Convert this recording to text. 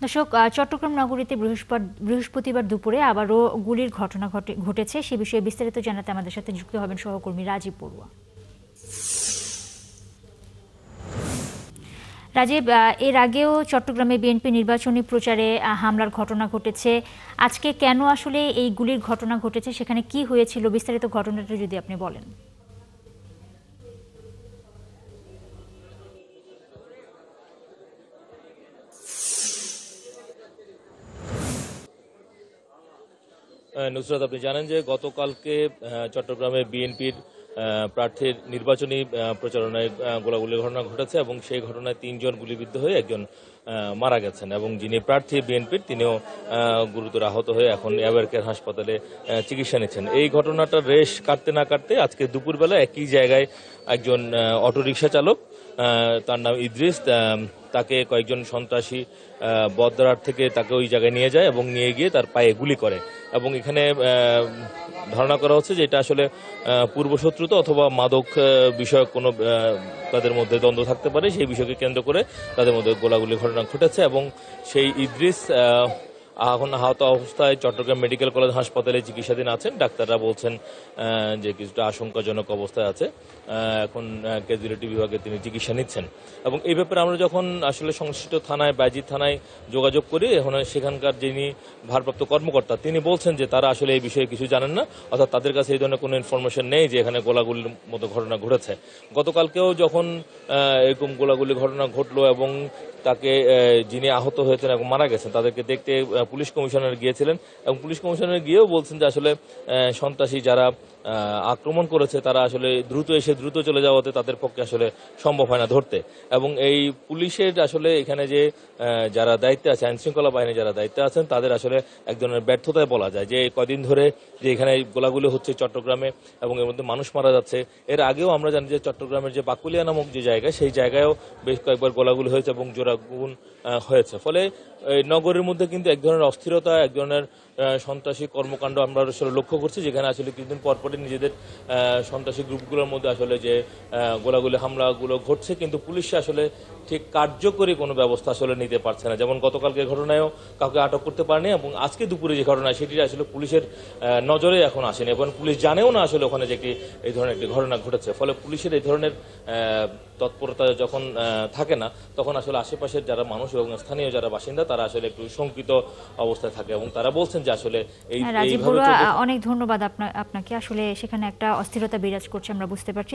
দর্শক, চট্টগ্রাম নগরীতে বৃহস্পতিবার দুপুরে আবারও গুলির ঘটনা ঘটেছে। সে বিষয়ে বিস্তারিত জানাতে আমাদের সাথে যুক্ত হবেন সহকর্মী রাজীব বড়ুয়া। রাজীব, এর আগেও চট্টগ্রামে বিএনপি নির্বাচনী প্রচারে হামলার ঘটনা ঘটেছে। আজকে কেন আসলে এই গুলির ঘটনা ঘটেছে, সেখানে কি হয়েছিল, বিস্তারিত ঘটনাটা যদি আপনি বলেন। নুসরাত, আপনি জানেন যে গতকালকে চট্টগ্রামে বিএনপির প্রার্থীর নির্বাচনী প্রচারণায় গোলাগুলির ঘটনা ঘটেছে এবং সেই ঘটনায় ৩ জন গুলিবিদ্ধ হয়ে একজন মারা গেছেন এবং যিনি প্রার্থী বিএনপির তিনিও গুরুতর আহত হয়ে এখন এভার কেয়ার হাসপাতালে চিকিৎসা নিচ্ছেন। এই ঘটনাটার রেশ কাটতে না কাটতে আজকে দুপুরবেলা একই জায়গায় একজন অটোরিকশা চালক, তার নাম ইদ্রিস, তাকে কয়েকজন সন্ত্রাসী বদরার থেকে তাকে ওই জায়গায় নিয়ে যায় এবং নিয়ে গিয়ে তার পায়ে গুলি করে এবং এখানে ধারণা করা হচ্ছে যে এটা আসলে পূর্বশত্রুতা অথবা মাদক বিষয়ক কোনো তাদের মধ্যে দ্বন্দ্ব থাকতে পারে, সেই বিষয়কে কেন্দ্র করে তাদের মধ্যে গোলাগুলির ঘটনা ঘটেছে এবং সেই ইদ্রিস এখন আহত অবস্থায় চট্টগ্রাম মেডিকেল কলেজ হাসপাতালে চিকিৎসাধীন আছেন। ডাক্তাররা বলছেন যে কিছুটা আশঙ্কাজনক অবস্থায় আছে, এখন ক্যাজুয়ালিটি বিভাগে তিনি চিকিৎসা নিচ্ছেন। এবং এই ব্যাপারে আমরা যখন আসলে সংশ্লিষ্ট থানায় বাজিত থানায় যোগাযোগ করি, এখন সেখানকার যিনি ভারপ্রাপ্ত কর্মকর্তা তিনি বলছেন যে তারা আসলে এই বিষয়ে কিছু জানেন না, অর্থাৎ তাদের কাছে এই ধরনের কোনো ইনফরমেশন নেই যে এখানে গোলাগুলির মতো ঘটনা ঘটেছে। গতকালকেও যখন এরকম গোলাগুলি ঘটনা ঘটলো এবং তাকে যিনি আহত হয়েছেন এবং মারা গেছেন তাদেরকে দেখতে পুলিশ কমিশনার গিয়েছিলেন এবং পুলিশ কমিশনার গিয়েও বলছেন যে আসলে সন্ত্রাসী যারা আক্রমণ করেছে তারা আসলে দ্রুত এসে দ্রুত চলে যাওয়াতে তাদের পক্ষে আসলে সম্ভব হয় না ধরতে। এবং এই পুলিশের আসলে এখানে যে যারা দায়িত্বে আছে, আইনশৃঙ্খলা বাহিনী যারা দায়িত্বে আছেন, তাদের আসলে এক ধরনের ব্যর্থতায় বলা যায় যে কয়দিন ধরে যে এখানে গোলাগুলি হচ্ছে চট্টগ্রামে এবং এর মধ্যে মানুষ মারা যাচ্ছে। এর আগেও আমরা জানি যে চট্টগ্রামের যে বাকুলিয়া নামক যে জায়গা, সেই জায়গায়ও বেশ কয়েকবার গোলাগুলি হয়েছে এবং জোড়াগুন হয়েছে। ফলে নগরের মধ্যে কিন্তু এক ধরনের অস্থিরতা, এক ধরনের সন্ত্রাসী কর্মকাণ্ড আমরা আসলে লক্ষ্য করছি, যেখানে আসলে কিছুদিন পরপরই নিজেদের সন্ত্রাসী গ্রুপগুলোর মধ্যে আসলে যে গোলাগুলি হামলাগুলো ঘটছে, কিন্তু পুলিশ আসলে ঠিক কার্যকরী কোনো ব্যবস্থা আসলে নিতে পারছে না। যেমন গতকালকে ঘটনায়ও কাউকে আটক করতে পারেনি এবং আজকে দুপুরে যে ঘটনা সেটি আসলে পুলিশের নজরে এখন আসেনি এবং পুলিশ জানেও না আসলে ওখানে যে এই ধরনের একটি ঘটনা ঘটেছে। ফলে পুলিশের এই ধরনের তৎপরতা যখন থাকে না, তখন আসলে আশেপাশের যারা মানুষ এবং স্থানীয় যারা বাসিন্দা তারা আসলে একটু শঙ্কিত অবস্থায় থাকে এবং তারা বলছেন যে আসলে রাজীব বড়ুয়া, অনেক ধন্যবাদ আপনাকে। আসলে সেখানে একটা অস্থিরতা বিরাজ করছে, আমরা বুঝতে পারছি।